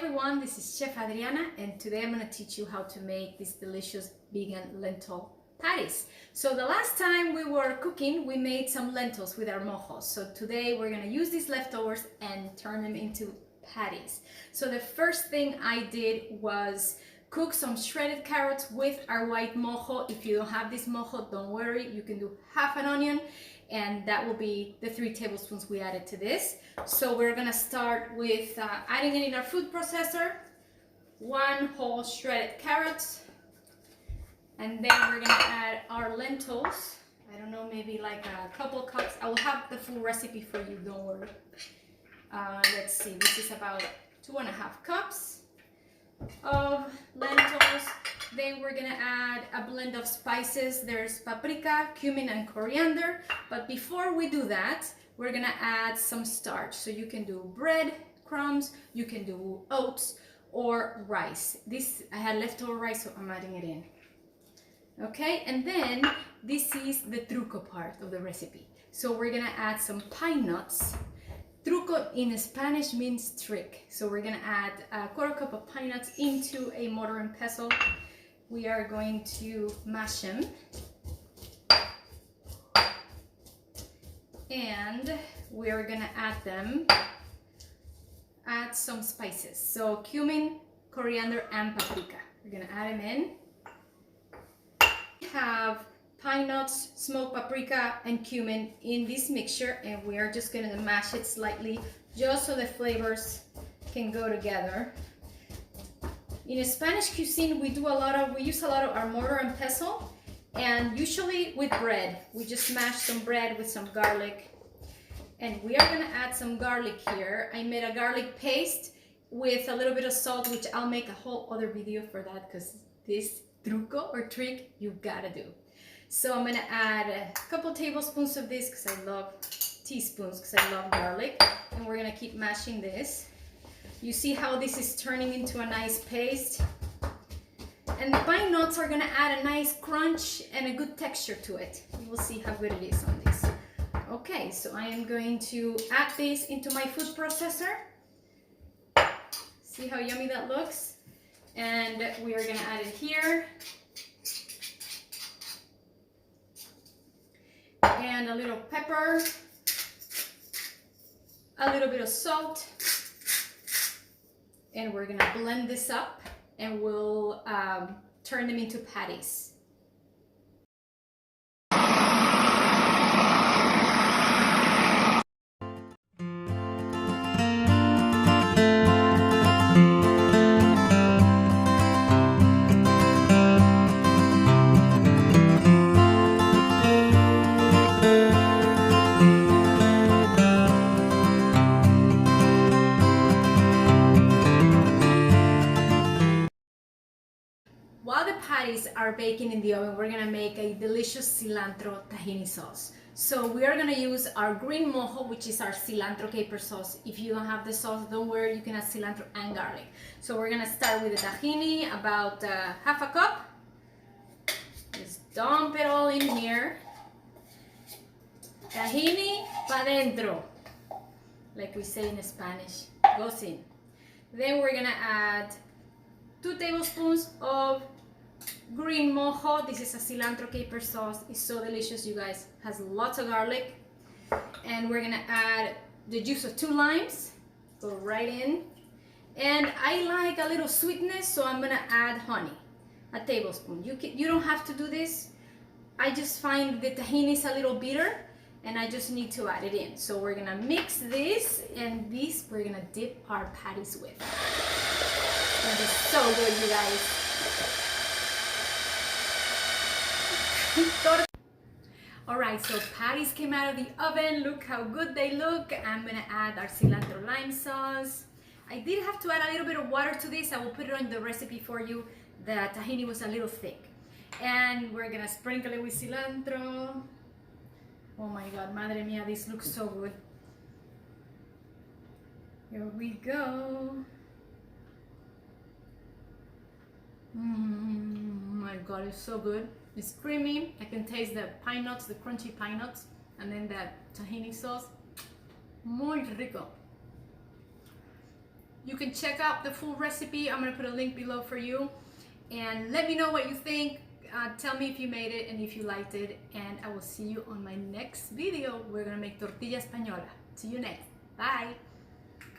everyone, this is Chef Adriana, and today I'm going to teach you how to make these delicious vegan lentil patties. So the last time we were cooking, we made some lentils with our mojos. So today we're going to use these leftovers and turn them into patties. So the first thing I did was cook some shredded carrots with our white mojo. If you don't have this mojo, don't worry, you can do half an onion, and that will be the 3 tablespoons we added to this. So we're gonna start with adding it in our food processor, 1 whole shredded carrot, and then we're gonna add our lentils. I don't know, maybe like a couple cups. I will have the full recipe for you, don't worry. Let's see, this is about 2.5 cups of lentils. Then we're gonna add a blend of spices. There's paprika, cumin, and coriander. But before we do that, we're gonna add some starch. So you can do bread crumbs, you can do oats or rice. This, I had leftover rice, so I'm adding it in. Okay, and then this is the truco part of the recipe. So we're gonna add some pine nuts. Truco in Spanish means trick. So we're gonna add a 1/4 cup of pine nuts into a mortar and pestle. We are going to mash them. And we are gonna add some spices. So cumin, coriander, and paprika. We're gonna add them in. We have pine nuts, smoked paprika, and cumin in this mixture, and we are just gonna mash it slightly just so the flavors can go together. In Spanish cuisine, we use a lot of our mortar and pestle, and usually with bread. We just mash some bread with some garlic, and we are gonna add some garlic here. I made a garlic paste with a little bit of salt, which I'll make a whole other video for that, because this truco or trick you gotta do. So I'm gonna add a couple tablespoons of this teaspoons because I love garlic, and we're gonna keep mashing this. You see how this is turning into a nice paste? And the pine nuts are gonna add a nice crunch and a good texture to it. You will see how good it is on this. Okay, so I am going to add this into my food processor. See how yummy that looks? And we are gonna add it here. And a little pepper, a little bit of salt, and we're gonna blend this up, and we'll turn them into patties. While the patties are baking in the oven, we're gonna make a delicious cilantro tahini sauce. So we are gonna use our green mojo, which is our cilantro caper sauce. If you don't have the sauce, don't worry, you can add cilantro and garlic. So we're gonna start with the tahini, about 1/2 cup. Just dump it all in here. Tahini pa dentro, like we say in Spanish, goes in. Then we're gonna add 2 tablespoons of green mojo. This is a cilantro caper sauce. It's so delicious, you guys. Has lots of garlic. And we're gonna add the juice of 2 limes. Go right in. And I like a little sweetness, so I'm gonna add honey, a tablespoon. You don't have to do this. I just find the tahini is a little bitter, and I just need to add it in. So we're gonna mix this, and this we're gonna dip our patties with. That is so good, you guys. Alright, so patties came out of the oven. Look how good they look. I'm gonna add our cilantro lime sauce. I did have to add a little bit of water to this. I will put it on the recipe for you. The tahini was a little thick. And we're gonna sprinkle it with cilantro. Oh my God, madre mia, this looks so good. Here we go. My God, it's so good. It's creamy. I can taste the pine nuts, the crunchy pine nuts, and then that tahini sauce. Muy rico. You can check out the full recipe. I'm gonna put a link below for you. And let me know what you think. Tell me if you made it and if you liked it. And I will see you on my next video. We're gonna make tortilla española. See you next. Bye.